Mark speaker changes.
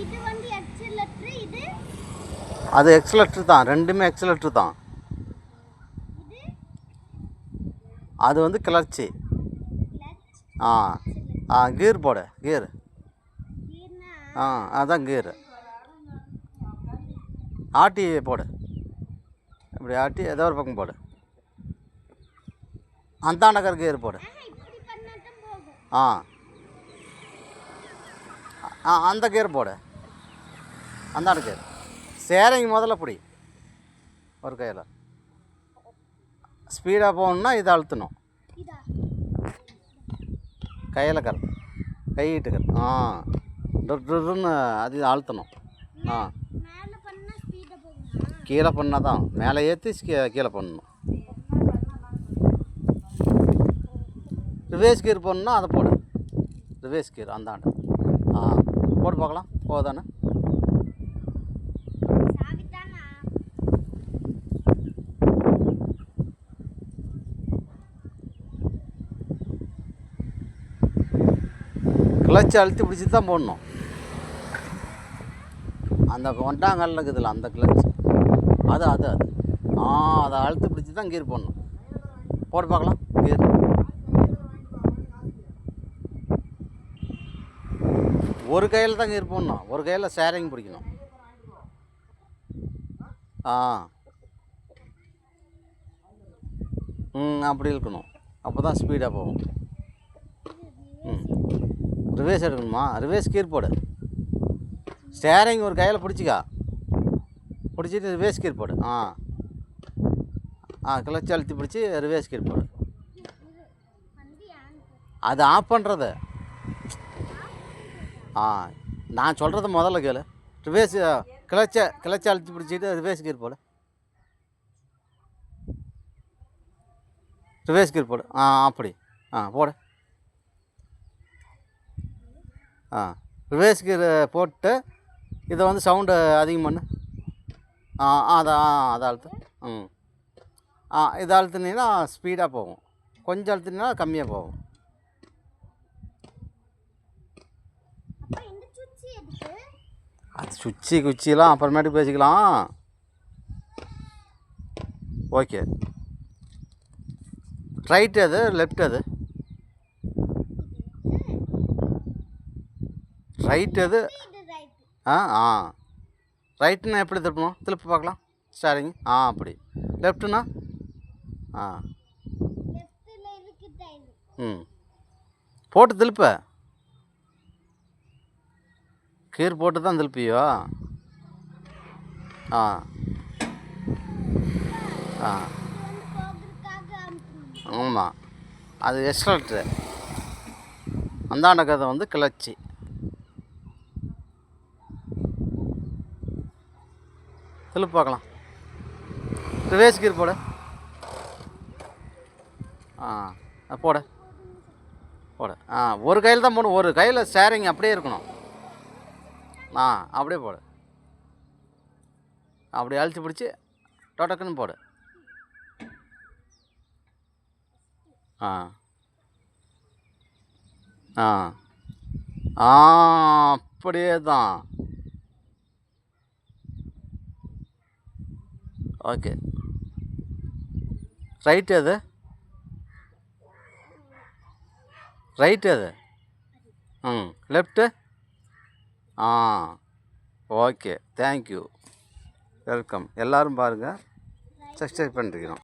Speaker 1: இது வந்து எக்ஸலரேட்டர், இது
Speaker 2: அது எக்ஸலரேட்டர் தான், ரெண்டுமே எக்ஸலரேட்டர் தான்.
Speaker 1: இது
Speaker 2: அது வந்து கிளர்ச்சி.
Speaker 1: கிளட்ச்.
Speaker 2: கீர் போடு, கீர்.
Speaker 1: கீர்னா
Speaker 2: அதான் கீர். ஆட்டி போடு, இப்படி ஆட்டி ஏதோ ஒரு பக்கம் போடு. அந்தாண்டக்கர் கீர் போடு.
Speaker 1: இப்படி பண்ணாதான் போகும்.
Speaker 2: அந்த கீர் போடு, அந்தாண்ட கீர். சேரிங் முதல்ல பிடி ஒரு கையில். ஸ்பீடாக போகணுன்னா இதை அழுத்தணும்.
Speaker 1: இதா
Speaker 2: கையில் கல், கையிட்டு கல். டுன்னு அது அழுத்தணும்.
Speaker 1: மேல பண்ணா ஸ்பீடா போகுமா?
Speaker 2: கீழே பண்ணால் தான், மேலே ஏற்றி கீழே பண்ணணும். ரிவேஸ் கீர் போடணுன்னா அதை போடு. ரிவேஸ் கீர் அந்தாண்ட. போட்டு பார்க்கலாம், போதானே?
Speaker 1: சாவிதானா?
Speaker 2: கிளச்சு அழுத்தி பிடிச்சி தான் போடணும். அந்த ஒன்றாங்கல்ல இருக்குதுல்ல அந்த கிளச்சு, அது அது அது அதை அழுத்தி பிடிச்சி தான் கீர் போடணும். போட்டு பார்க்கலாம் கீர். ஒரு கையில் தான் கீர் போடணும், ஒரு கையில் ஸ்டேரிங் பிடிக்கணும். அப்படி இருக்கணும், அப்போ தான் ஸ்பீடாக போகும். ரிவேஸ் எடுக்கணுமா? ரிவேஸ் கீர் போடு. ஸ்டேரிங் ஒரு கையில் பிடிச்சிக்கா, பிடிச்சிட்டு ரிவேஸ் கீர் போடு. கிளச்சு அழுத்தி பிடிச்சி ரிவேஸ் கீர் போடு. அது ஆஃப் பண்ணுறது. நான் சொல்கிறத முதல்ல கேளு. ரிவேஸ் கிளச்சை அழுத்தி பிடிச்சிட்டு ரிவேஸ் கீர் போடு. ரிவேஸ் கீர் போடு. அப்படி போடு. ரிவேஸ் கீர் போட்டு இதை வந்து சவுண்டு அதிகம் பண்ணு. அதை அழுத்து. இதை அழுத்துனீங்கன்னா ஸ்பீடாக போகும், கொஞ்சம் அழுத்துனீங்கன்னா கம்மியாக போகும். அது சுச்சி குச்சிலாம் அப்புறமேட்டுக்கு பேசிக்கலாம். ஓகே. ரைட் அது, லெஃப்ட் அது. ரைட் அது. ரைட்டுன்னா எப்படி திருப்பணும்? திருப்பி பார்க்கலாம். ஸ்டாரிங் அப்படி. லெஃப்ட்டுனா போட்டு திருப்ப. கீர் போட்டு தான் திருப்பியோ? ஆமாம், அது எக்ஸலரேட்டரு. அந்தாண்ட கதை வந்து கிளச்சி. திருப்பி பார்க்கலாம். ரிவேஸ் கீர் போட. போட போட. ஒரு கையில் தான் போடணும், ஒரு கையில் ஸ்டேரிங் அப்படியே இருக்கணும். அப்படியே போடு. அப்படி அழுத்தி பிடிச்சி டொடக்குன்னு போடு. அப்படியே தான். ஓகே. ரைட் அது, ரைட் அது. லெஃப்ட்டு. Okay, thank you, welcome. எல்லோரும் பாருங்கள், சப்ஸ்கிரைப் பண்ணிருக்கிறோம்.